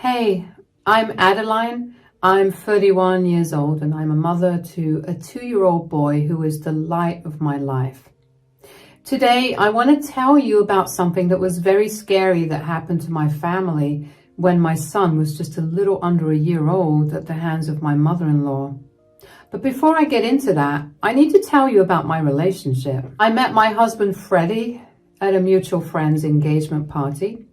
Hey, I'm Adeline. I'm 31 years old and I'm a mother to a 2-year-old boy who is the light of my life. Today, I want to tell you about something that was very scary that happened to my family when my son was just a little under a year old at the hands of my mother-in-law. But before I get into that, I need to tell you about my relationship. I met my husband Freddie at a mutual friend's engagement party.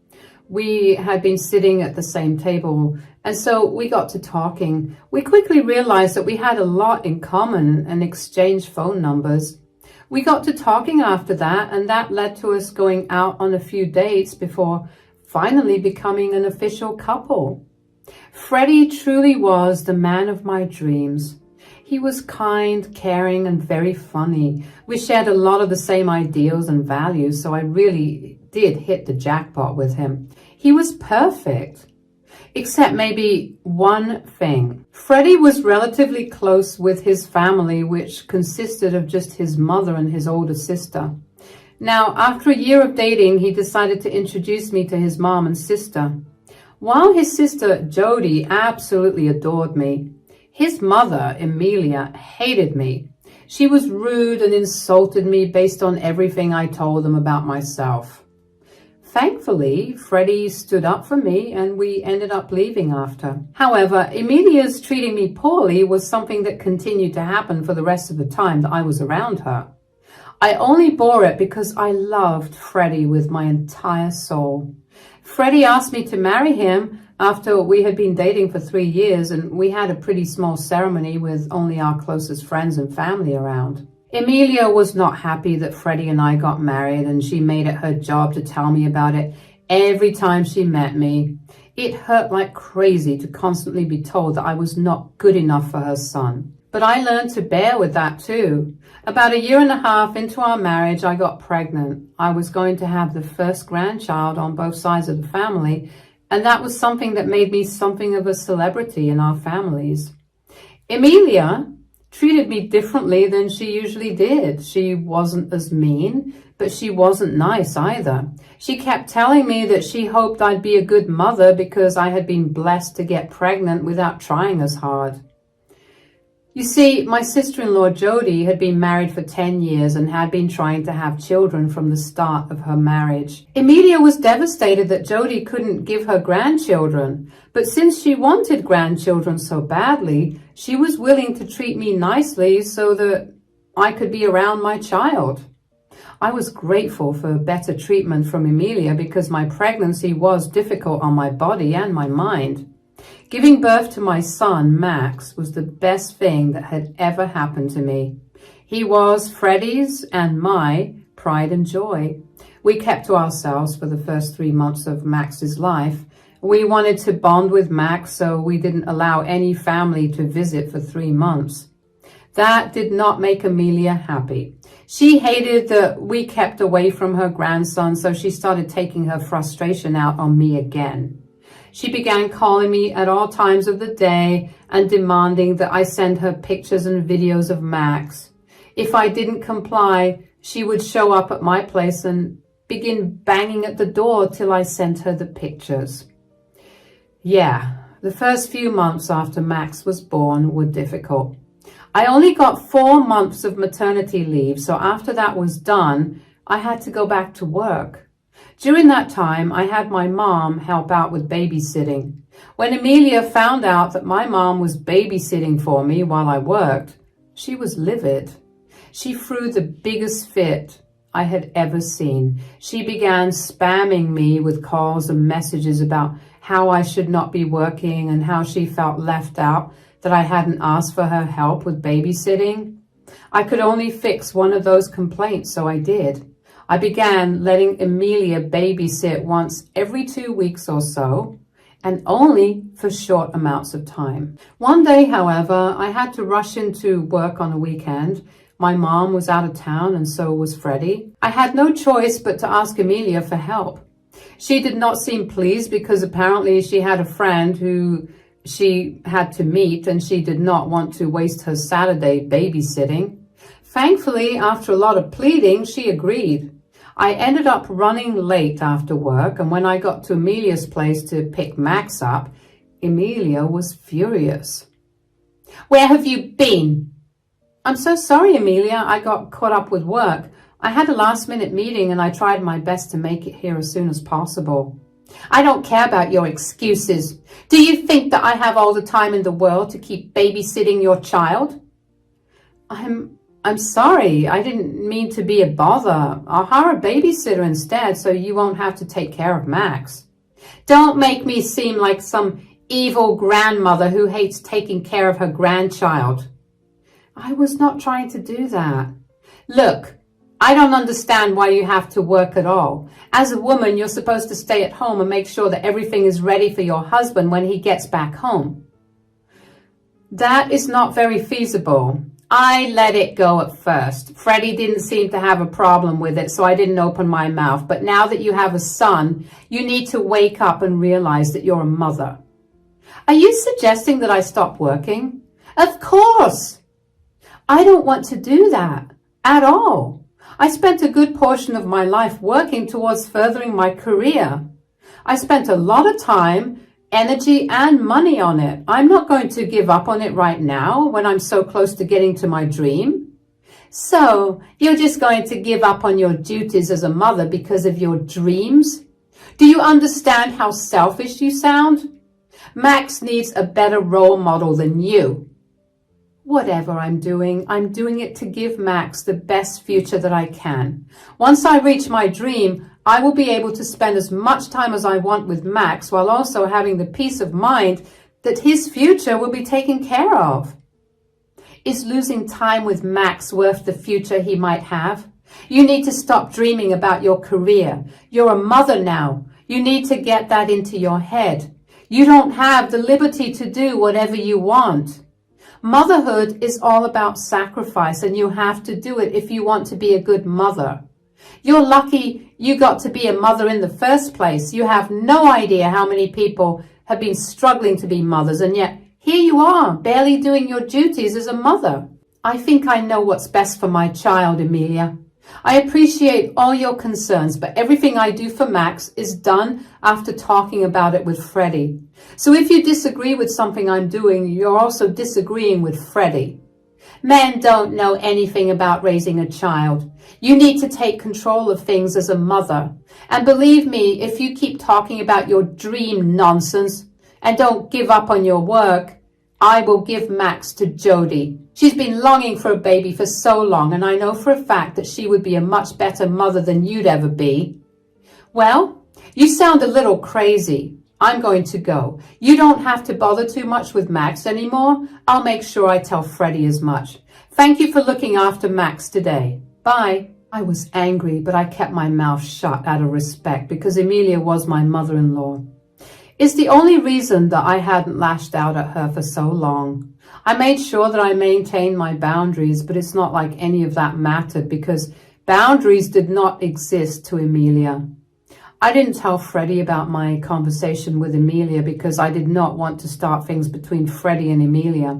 We had been sitting at the same table, and so we got to talking. We quickly realized that we had a lot in common and exchanged phone numbers. We got to talking after that, and that led to us going out on a few dates before finally becoming an official couple. Freddie truly was the man of my dreams. He was kind, caring, and very funny. We shared a lot of the same ideals and values, so I really did hit the jackpot with him. He was perfect, except maybe one thing. Freddie was relatively close with his family, which consisted of just his mother and his older sister. Now, after a year of dating, he decided to introduce me to his mom and sister. While his sister, Jody, absolutely adored me, his mother, Emilia, hated me. She was rude and insulted me based on everything I told them about myself. Thankfully, Freddie stood up for me and we ended up leaving after. However, Emilia's treating me poorly was something that continued to happen for the rest of the time that I was around her. I only bore it because I loved Freddie with my entire soul. Freddie asked me to marry him after we had been dating for 3 years, and we had a pretty small ceremony with only our closest friends and family around. Emilia was not happy that Freddie and I got married, and she made it her job to tell me about it every time she met me. It hurt like crazy to constantly be told that I was not good enough for her son. But I learned to bear with that too. About 1.5 years into our marriage, I got pregnant. I was going to have the first grandchild on both sides of the family, and that was something that made me something of a celebrity in our families. Emilia treated me differently than she usually did. She wasn't as mean, but she wasn't nice either. She kept telling me that she hoped I'd be a good mother because I had been blessed to get pregnant without trying as hard. You see, my sister-in-law Jody had been married for 10 years and had been trying to have children from the start of her marriage. Emilia was devastated that Jody couldn't give her grandchildren, but since she wanted grandchildren so badly, she was willing to treat me nicely so that I could be around my child. I was grateful for better treatment from Emilia because my pregnancy was difficult on my body and my mind. Giving birth to my son, Max, was the best thing that had ever happened to me. He was Freddie's and my pride and joy. We kept to ourselves for the first 3 months of Max's life. We wanted to bond with Max, so we didn't allow any family to visit for 3 months. That did not make Emilia happy. She hated that we kept away from her grandson, so she started taking her frustration out on me again. She began calling me at all times of the day and demanding that I send her pictures and videos of Max. If I didn't comply, she would show up at my place and begin banging at the door till I sent her the pictures. Yeah, the first few months after Max was born were difficult. I only got 4 months of maternity leave, so after that was done, I had to go back to work. During that time, I had my mom help out with babysitting. When Emilia found out that my mom was babysitting for me while I worked, she was livid. She threw the biggest fit I had ever seen. She began spamming me with calls and messages about how I should not be working and how she felt left out, that I hadn't asked for her help with babysitting. I could only fix one of those complaints, so I did. I began letting Emilia babysit once every 2 weeks or so, and only for short amounts of time. One day, however, I had to rush into work on a weekend. My mom was out of town and so was Freddie. I had no choice but to ask Emilia for help. She did not seem pleased because apparently she had a friend who she had to meet and she did not want to waste her Saturday babysitting. Thankfully, after a lot of pleading, she agreed. I ended up running late after work, and when I got to Amelia's place to pick Max up, Emilia was furious. "Where have you been?" "I'm so sorry, Emilia. I got caught up with work. I had a last-minute meeting and I tried my best to make it here as soon as possible." "I don't care about your excuses. Do you think that I have all the time in the world to keep babysitting your child?" I'm sorry. I didn't mean to be a bother. I'll hire a babysitter instead so you won't have to take care of Max." "Don't make me seem like some evil grandmother who hates taking care of her grandchild." "I was not trying to do that." "Look, I don't understand why you have to work at all. As a woman, you're supposed to stay at home and make sure that everything is ready for your husband when he gets back home." "That is not very feasible. I let it go at first. Freddie didn't seem to have a problem with it, so I didn't open my mouth. But now that you have a son, you need to wake up and realize that you're a mother." "Are you suggesting that I stop working?" "Of course. I don't want to do that at all. I spent a good portion of my life working towards furthering my career. I spent a lot of time, energy, and money on it. I'm not going to give up on it right now when I'm so close to getting to my dream." "So you're just going to give up on your duties as a mother because of your dreams? Do you understand how selfish you sound? Max needs a better role model than you." "Whatever I'm doing it to give Max the best future that I can. Once I reach my dream, I will be able to spend as much time as I want with Max while also having the peace of mind that his future will be taken care of." "Is losing time with Max worth the future he might have? You need to stop dreaming about your career. You're a mother now. You need to get that into your head. You don't have the liberty to do whatever you want. Motherhood is all about sacrifice, and you have to do it if you want to be a good mother. You're lucky you got to be a mother in the first place. You have no idea how many people have been struggling to be mothers, and yet here you are, barely doing your duties as a mother." "I think I know what's best for my child, Emilia. I appreciate all your concerns, but everything I do for Max is done after talking about it with Freddie. So if you disagree with something I'm doing, you're also disagreeing with Freddie. Men don't know anything about raising a child. You need to take control of things as a mother. And believe me, if you keep talking about your dream nonsense and don't give up on your work, I will give Max to Jody. She's been longing for a baby for so long, and I know for a fact that she would be a much better mother than you'd ever be." "Well, you sound a little crazy. I'm going to go. You don't have to bother too much with Max anymore. I'll make sure I tell Freddie as much. Thank you for looking after Max today. Bye." I was angry, but I kept my mouth shut out of respect because Emilia was my mother-in-law. It's the only reason that I hadn't lashed out at her for so long. I made sure that I maintained my boundaries, but it's not like any of that mattered because boundaries did not exist to Emilia. I didn't tell Freddie about my conversation with Emilia because I did not want to start things between Freddie and Emilia.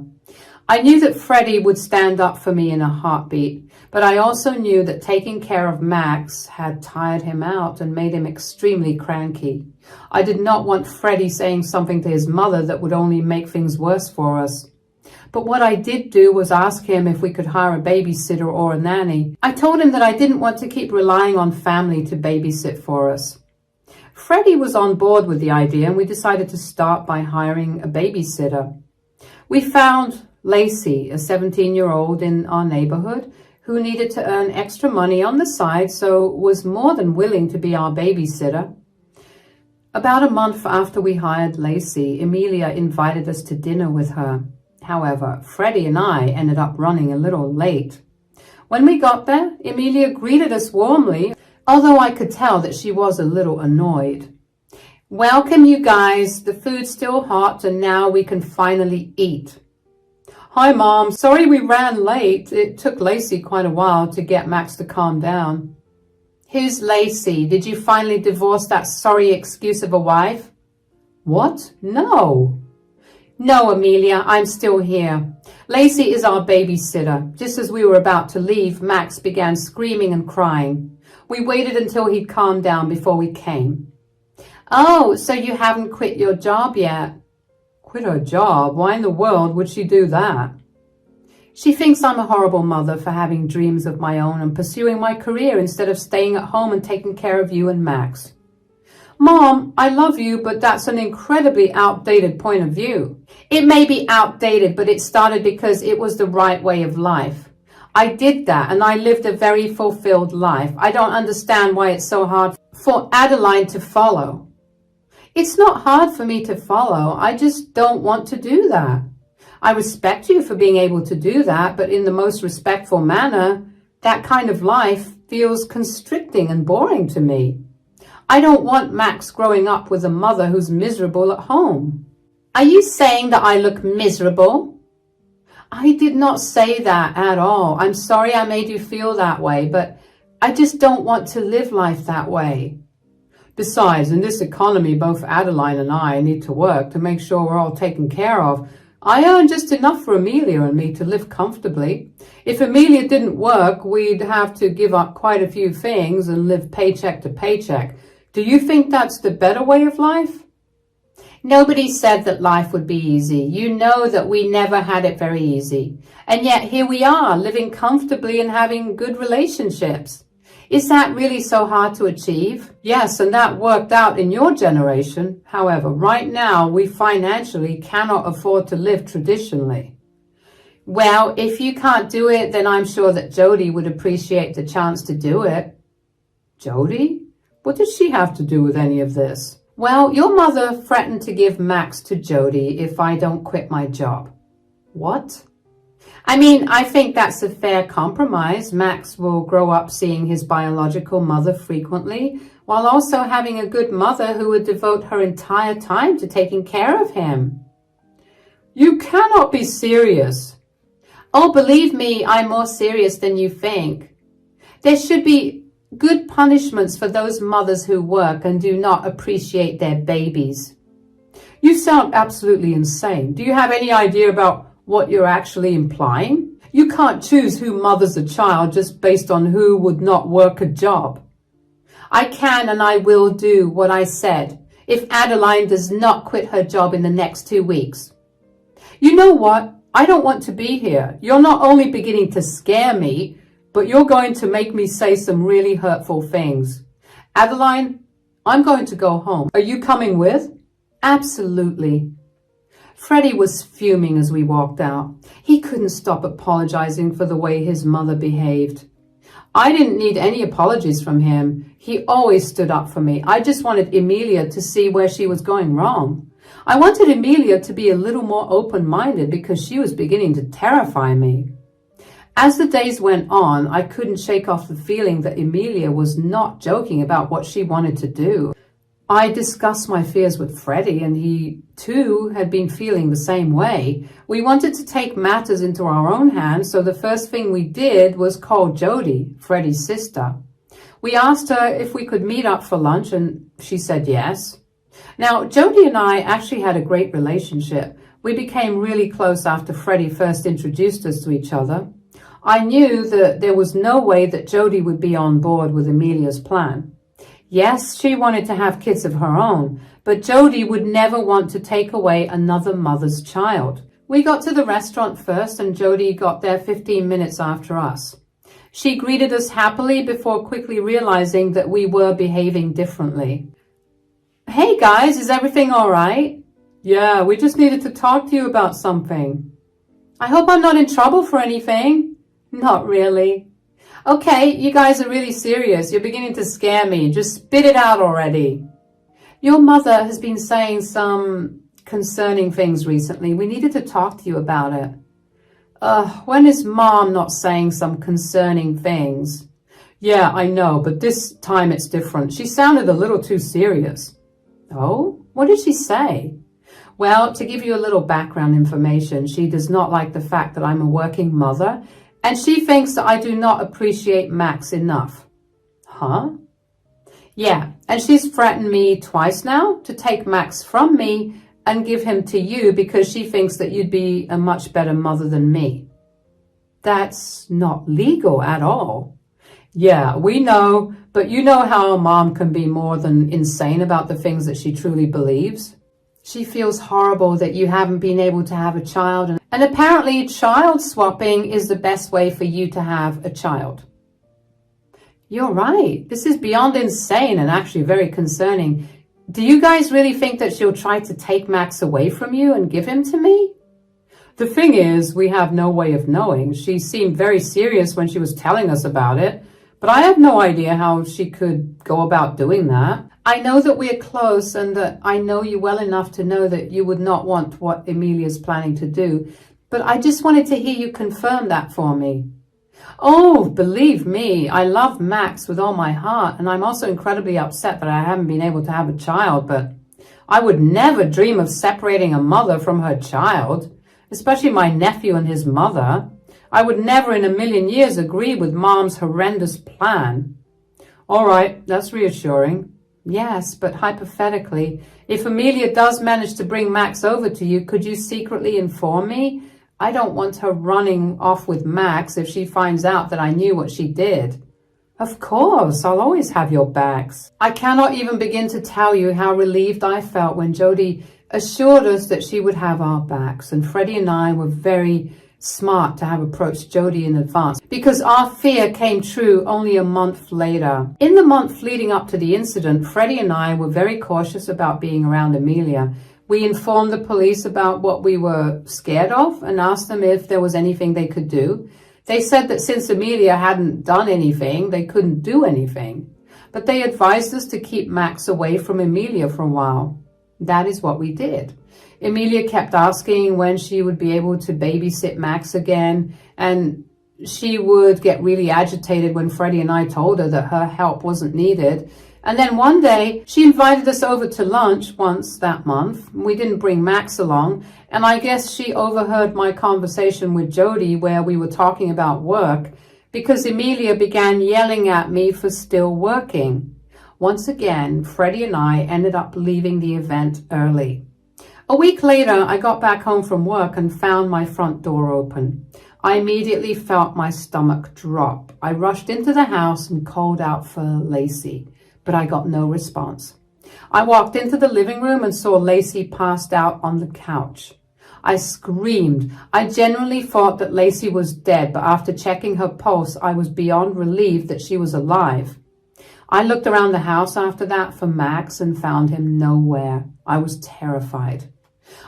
I knew that Freddie would stand up for me in a heartbeat, but I also knew that taking care of Max had tired him out and made him extremely cranky. I did not want Freddie saying something to his mother that would only make things worse for us. But what I did do was ask him if we could hire a babysitter or a nanny. I told him that I didn't want to keep relying on family to babysit for us. Freddie was on board with the idea, and we decided to start by hiring a babysitter. We found Lacey, a 17-year-old in our neighborhood, who needed to earn extra money on the side, so was more than willing to be our babysitter. About a month after we hired Lacey, Emilia invited us to dinner with her. However, Freddie and I ended up running a little late. When we got there, Emilia greeted us warmly, although I could tell that she was a little annoyed. "Welcome, you guys. The food's still hot, and now we can finally eat." "Hi, Mom. Sorry we ran late. It took Lacey quite a while to get Max to calm down." "Who's Lacey? Did you finally divorce that sorry excuse of a wife?" "What? No." "No, Emilia, I'm still here. Lacey is our babysitter. Just as we were about to leave, Max began screaming and crying. We waited until he'd calmed down before we came. Oh, so you haven't quit your job yet? Quit her job? Why in the world would she do that? She thinks I'm a horrible mother for having dreams of my own and pursuing my career instead of staying at home and taking care of you and Max. Mom, I love you, but that's an incredibly outdated point of view. It may be outdated, but it started because it was the right way of life. I did that and I lived a very fulfilled life. I don't understand why it's so hard for Adeline to follow. It's not hard for me to follow. I just don't want to do that. I respect you for being able to do that, but in the most respectful manner, that kind of life feels constricting and boring to me. I don't want Max growing up with a mother who's miserable at home. Are you saying that I look miserable? I did not say that at all. I'm sorry I made you feel that way, but I just don't want to live life that way. Besides, in this economy, both Adeline and I need to work to make sure we're all taken care of. I earn just enough for Amelia and me to live comfortably. If Amelia didn't work, we'd have to give up quite a few things and live paycheck to paycheck. Do you think that's the better way of life? Nobody said that life would be easy. You know that we never had it very easy. And yet here we are, living comfortably and having good relationships. Is that really so hard to achieve? Yes, and that worked out in your generation. However, right now, we financially cannot afford to live traditionally. Well, if you can't do it, then I'm sure that Jody would appreciate the chance to do it. Jody? What does she have to do with any of this? Well, your mother threatened to give Max to Jody if I don't quit my job. What? I mean, I think that's a fair compromise. Max will grow up seeing his biological mother frequently, while also having a good mother who would devote her entire time to taking care of him. You cannot be serious. Oh, believe me, I'm more serious than you think. There should be good punishments for those mothers who work and do not appreciate their babies. You sound absolutely insane. Do you have any idea about what you're actually implying? You can't choose who mothers a child just based on who would not work a job. I can and I will do what I said if Adeline does not quit her job in the next 2 weeks. You know what? I don't want to be here. You're not only beginning to scare me, but you're going to make me say some really hurtful things. Adeline, I'm going to go home. Are you coming with? Absolutely. Freddie was fuming as we walked out. He couldn't stop apologizing for the way his mother behaved. I didn't need any apologies from him. He always stood up for me. I just wanted Amelia to see where she was going wrong. I wanted Amelia to be a little more open-minded because she was beginning to terrify me. As the days went on, I couldn't shake off the feeling that Amelia was not joking about what she wanted to do. I discussed my fears with Freddie, and he, too, had been feeling the same way. We wanted to take matters into our own hands, so the first thing we did was call Jody, Freddie's sister. We asked her if we could meet up for lunch, and she said yes. Now, Jody and I actually had a great relationship. We became really close after Freddie first introduced us to each other. I knew that there was no way that Jody would be on board with Amelia's plan. Yes, she wanted to have kids of her own, but Jody would never want to take away another mother's child. We got to the restaurant first, and Jody got there 15 minutes after us. She greeted us happily before quickly realizing that we were behaving differently. Hey guys, is everything all right? Yeah, we just needed to talk to you about something. I hope I'm not in trouble for anything. Not really. Okay, you guys are really serious. You're beginning to scare me. Just spit it out already. Your mother has been saying some concerning things recently. We needed to talk to you about it. When is Mom not saying some concerning things? Yeah, I know, but this time it's different. She sounded a little too serious. Oh, what did she say? Well, to give you a little background information, she does not like the fact that I'm a working mother, and she thinks that I do not appreciate Max enough. Huh? Yeah, and she's threatened me twice now to take Max from me and give him to you because she thinks that you'd be a much better mother than me. That's not legal at all. Yeah, we know, but you know how a mom can be more than insane about the things that she truly believes. She feels horrible that you haven't been able to have a child, and apparently child swapping is the best way for you to have a child. You're right. This is beyond insane and actually very concerning. Do you guys really think that she'll try to take Max away from you and give him to me? The thing is, we have no way of knowing. She seemed very serious when she was telling us about it, but I have no idea how she could go about doing that. I know that we're close and that I know you well enough to know that you would not want what Emilia's planning to do, but I just wanted to hear you confirm that for me. Oh, believe me, I love Max with all my heart, and I'm also incredibly upset that I haven't been able to have a child, but I would never dream of separating a mother from her child, especially my nephew and his mother. I would never in a million years agree with Mom's horrendous plan. All right, that's reassuring. Yes, but hypothetically, if Emilia does manage to bring Max over to you, could you secretly inform me? I don't want her running off with Max if she finds out that I knew what she did. Of course, I'll always have your backs. I cannot even begin to tell you how relieved I felt when Jody assured us that she would have our backs, and Freddie and I were very smart to have approached Jody in advance because our fear came true only a month later. In the month leading up to the incident, Freddie and I were very cautious about being around Emilia. We informed the police about what we were scared of and asked them if there was anything they could do. They said that since Emilia hadn't done anything, they couldn't do anything. But they advised us to keep Max away from Emilia for a while. That is what we did. Emilia kept asking when she would be able to babysit Max again, and she would get really agitated when Freddie and I told her that her help wasn't needed. And then one day, she invited us over to lunch once that month. We didn't bring Max along, and I guess she overheard my conversation with Jody where we were talking about work, because Emilia began yelling at me for still working. Once again, Freddie and I ended up leaving the event early. A week later, I got back home from work and found my front door open. I immediately felt my stomach drop. I rushed into the house and called out for Lacey, but I got no response. I walked into the living room and saw Lacey passed out on the couch. I screamed. I genuinely thought that Lacey was dead, but after checking her pulse, I was beyond relieved that she was alive. I looked around the house after that for Max and found him nowhere. I was terrified.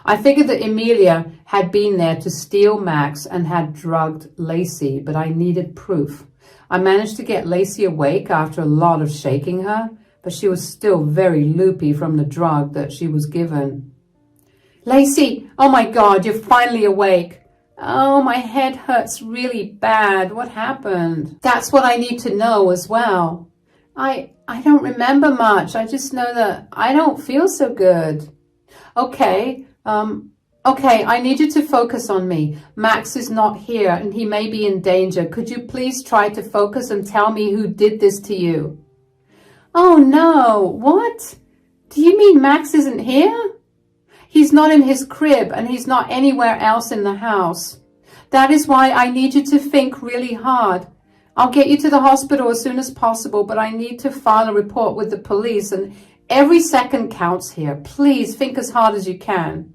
I figured that Emilia had been there to steal Max and had drugged Lacey, but I needed proof. I managed to get Lacey awake after a lot of shaking her, but she was still very loopy from the drug that she was given. Lacey, oh my God, you're finally awake. Oh, my head hurts really bad. What happened? That's what I need to know as well. I don't remember much. I just know that I don't feel so good. Okay, I need you to focus on me. Max is not here and he may be in danger. Could you please try to focus and tell me who did this to you? Oh no, what? Do you mean Max isn't here? He's not in his crib and he's not anywhere else in the house. That is why I need you to think really hard. I'll get you to the hospital as soon as possible, but I need to file a report with the police and every second counts here. Please think as hard as you can.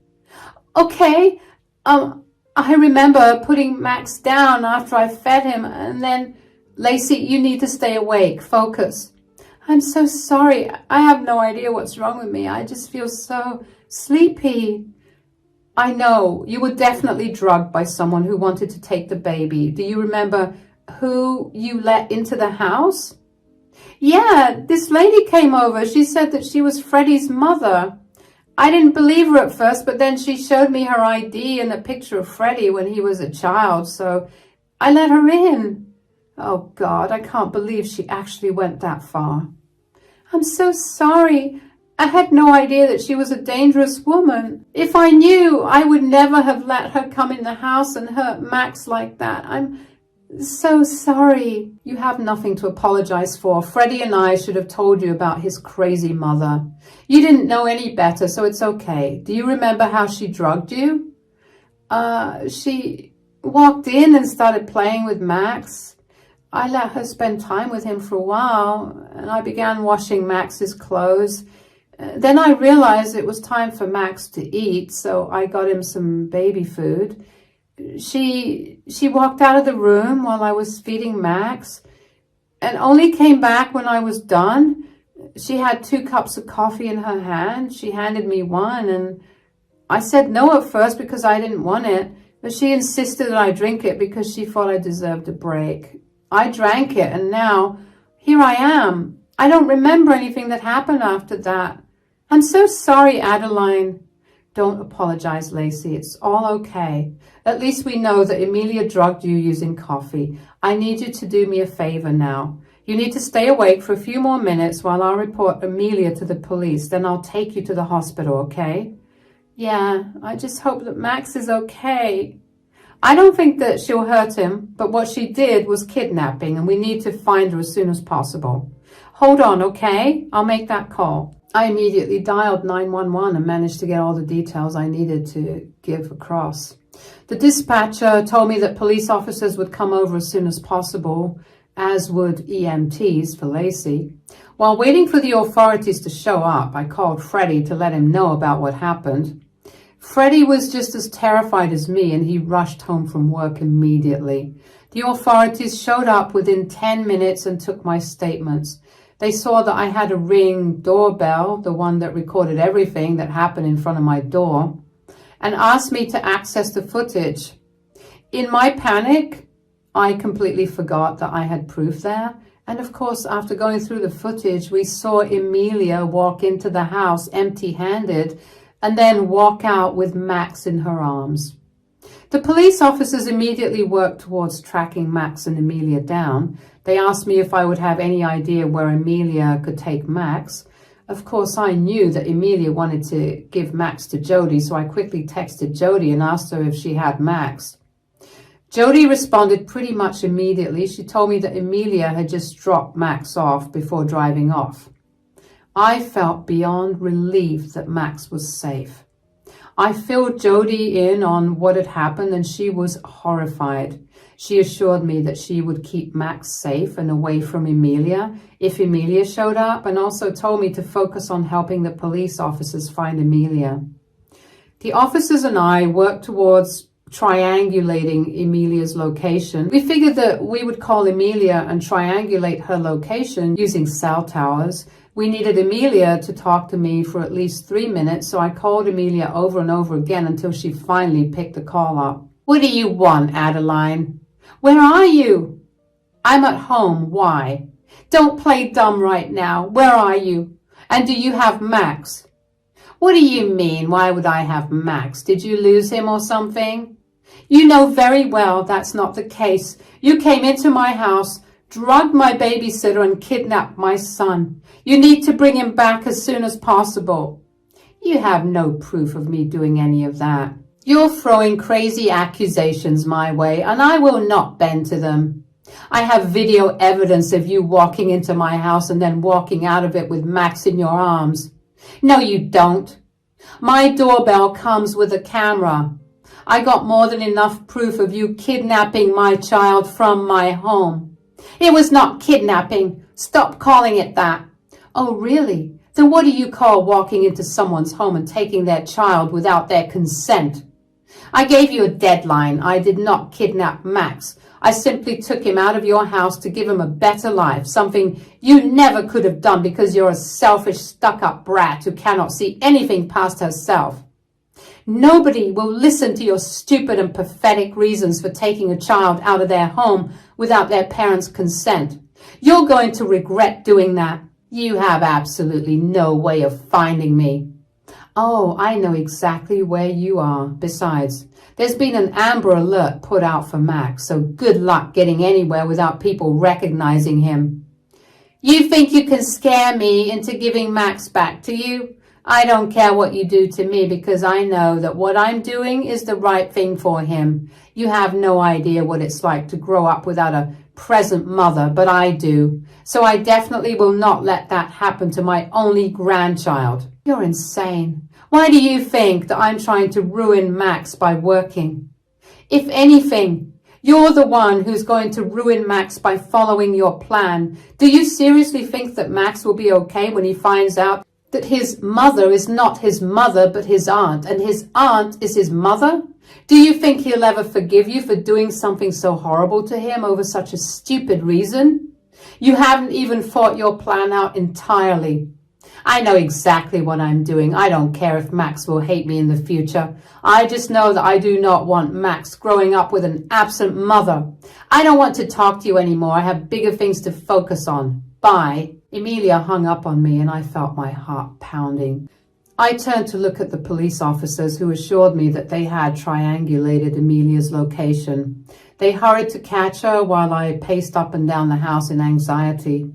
Okay, I remember putting Max down after I fed him and then, Lacey, you need to stay awake. Focus. I'm so sorry. I have no idea what's wrong with me. I just feel so sleepy. I know, you were definitely drugged by someone who wanted to take the baby. Do you remember who you let into the house? Yeah, this lady came over. She said that she was Freddie's mother. I didn't believe her at first, but then she showed me her ID and a picture of Freddie when he was a child, so I let her in. Oh God, I can't believe she actually went that far. I'm so sorry. I had no idea that she was a dangerous woman. If I knew, I would never have let her come in the house and hurt Max like that. I'm so sorry. You have nothing to apologize for. Freddie and I should have told you about his crazy mother. You didn't know any better, so it's okay. Do you remember how she drugged you? She walked in and started playing with Max. I let her spend time with him for a while, and I began washing Max's clothes. Then I realized it was time for Max to eat, so I got him some baby food. She walked out of the room while I was feeding Max and only came back when I was done. She had 2 cups of coffee in her hand. She handed me one, and I said no at first because I didn't want it, but she insisted that I drink it because she thought I deserved a break. I drank it, and now here I am. I don't remember anything that happened after that. I'm so sorry, Adeline. Don't apologize, Lacey. It's all okay. At least we know that Emilia drugged you using coffee. I need you to do me a favor now. You need to stay awake for a few more minutes while I report Emilia to the police. Then I'll take you to the hospital, okay? Yeah, I just hope that Max is okay. I don't think that she'll hurt him, but what she did was kidnapping, and we need to find her as soon as possible. Hold on, okay? I'll make that call. I immediately dialed 911 and managed to get all the details I needed to give across. The dispatcher told me that police officers would come over as soon as possible, as would EMTs for Lacey. While waiting for the authorities to show up, I called Freddie to let him know about what happened. Freddie was just as terrified as me, and he rushed home from work immediately. The authorities showed up within 10 minutes and took my statements. They saw that I had a Ring doorbell, the one that recorded everything that happened in front of my door, and asked me to access the footage. In my panic, I completely forgot that I had proof there. And of course, after going through the footage, we saw Emilia walk into the house empty-handed and then walk out with Max in her arms. The police officers immediately worked towards tracking Max and Emilia down. They asked me if I would have any idea where Emilia could take Max. Of course, I knew that Emilia wanted to give Max to Jody, so I quickly texted Jody and asked her if she had Max. Jody responded pretty much immediately. She told me that Emilia had just dropped Max off before driving off. I felt beyond relief that Max was safe. I filled Jody in on what had happened, and she was horrified. She assured me that she would keep Max safe and away from Emilia if Emilia showed up, and also told me to focus on helping the police officers find Emilia. The officers and I worked towards triangulating Emilia's location. We figured that we would call Emilia and triangulate her location using cell towers. We needed Emilia to talk to me for at least 3 minutes, so I called Emilia over and over again until she finally picked the call up. What do you want, Adeline? Where are you? I'm at home. Why? Don't play dumb right now. Where are you? And do you have Max? What do you mean? Why would I have Max? Did you lose him or something? You know very well that's not the case. You came into my house, drugged my babysitter, and kidnapped my son. You need to bring him back as soon as possible. You have no proof of me doing any of that. You're throwing crazy accusations my way, and I will not bend to them. I have video evidence of you walking into my house and then walking out of it with Max in your arms. No, you don't. My doorbell comes with a camera. I got more than enough proof of you kidnapping my child from my home. It was not kidnapping. Stop calling it that. Oh, really? Then what do you call walking into someone's home and taking their child without their consent? I gave you a deadline. I did not kidnap Max. I simply took him out of your house to give him a better life, something you never could have done because you're a selfish, stuck-up brat who cannot see anything past herself. Nobody will listen to your stupid and pathetic reasons for taking a child out of their home without their parents' consent. You're going to regret doing that. You have absolutely no way of finding me. Oh, I know exactly where you are. Besides, there's been an Amber Alert put out for Max, so good luck getting anywhere without people recognizing him. You think you can scare me into giving Max back to you? I don't care what you do to me because I know that what I'm doing is the right thing for him. You have no idea what it's like to grow up without a present mother, but I do. So I definitely will not let that happen to my only grandchild. You're insane. Why do you think that I'm trying to ruin Max by working? If anything, You're the one who's going to ruin Max by following your plan. Do you seriously think that Max will be okay when he finds out that his mother is not his mother but his aunt, and his aunt is his mother? Do you think he'll ever forgive you for doing something so horrible to him over such a stupid reason? You haven't even thought your plan out entirely. I know exactly what I'm doing. I don't care if Max will hate me in the future. I just know that I do not want Max growing up with an absent mother. I don't want to talk to you anymore. I have bigger things to focus on. Bye. Emilia hung up on me and I felt my heart pounding. I turned to look at the police officers who assured me that they had triangulated Emilia's location. They hurried to catch her while I paced up and down the house in anxiety.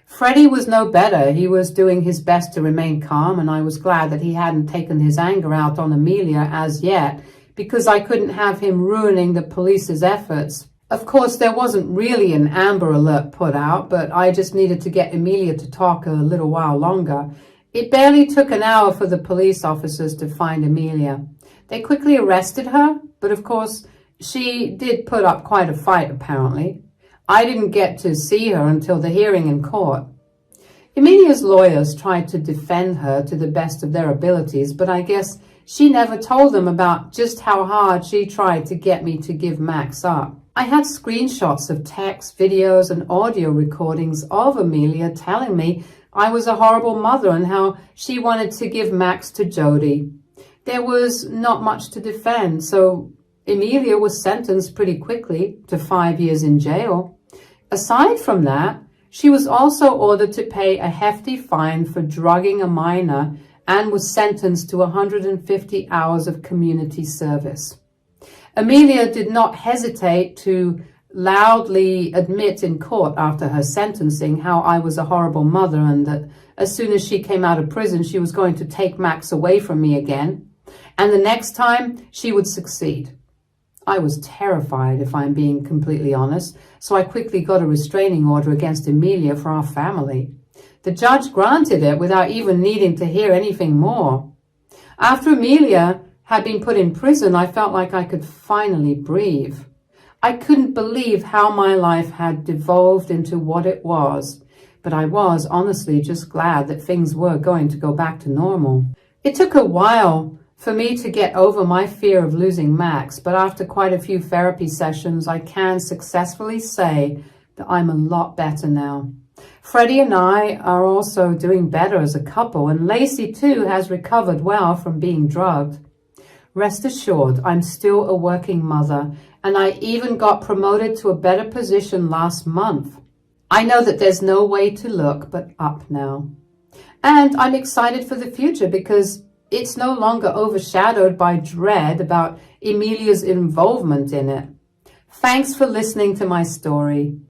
Freddie was no better. He was doing his best to remain calm, and I was glad that he hadn't taken his anger out on Emilia as yet, because I couldn't have him ruining the police's efforts. Of course, there wasn't really an Amber Alert put out, but I just needed to get Emilia to talk a little while longer. It barely took an hour for the police officers to find Emilia. They quickly arrested her, but of course, she did put up quite a fight, apparently. I didn't get to see her until the hearing in court. Emilia's lawyers tried to defend her to the best of their abilities, but I guess she never told them about just how hard she tried to get me to give Max up. I had screenshots of texts, videos, and audio recordings of Emilia telling me I was a horrible mother and how she wanted to give Max to Jody. There was not much to defend, so Emilia was sentenced pretty quickly to 5 years in jail. Aside from that, she was also ordered to pay a hefty fine for drugging a minor and was sentenced to 150 hours of community service. Emilia did not hesitate to loudly admit in court after her sentencing how I was a horrible mother and that as soon as she came out of prison, she was going to take Max away from me again. And the next time, she would succeed. I was terrified, if I'm being completely honest, so I quickly got a restraining order against Emilia for our family. The judge granted it without even needing to hear anything more. After Emilia had been put in prison, I felt like I could finally breathe. I couldn't believe how my life had devolved into what it was, but I was honestly just glad that things were going to go back to normal. It took a while for me to get over my fear of losing Max, but after quite a few therapy sessions, I can successfully say that I'm a lot better now. Freddie and I are also doing better as a couple, and Lacey too has recovered well from being drugged. Rest assured, I'm still a working mother, and I even got promoted to a better position last month. I know that there's no way to look but up now. And I'm excited for the future because it's no longer overshadowed by dread about Emilia's involvement in it. Thanks for listening to my story.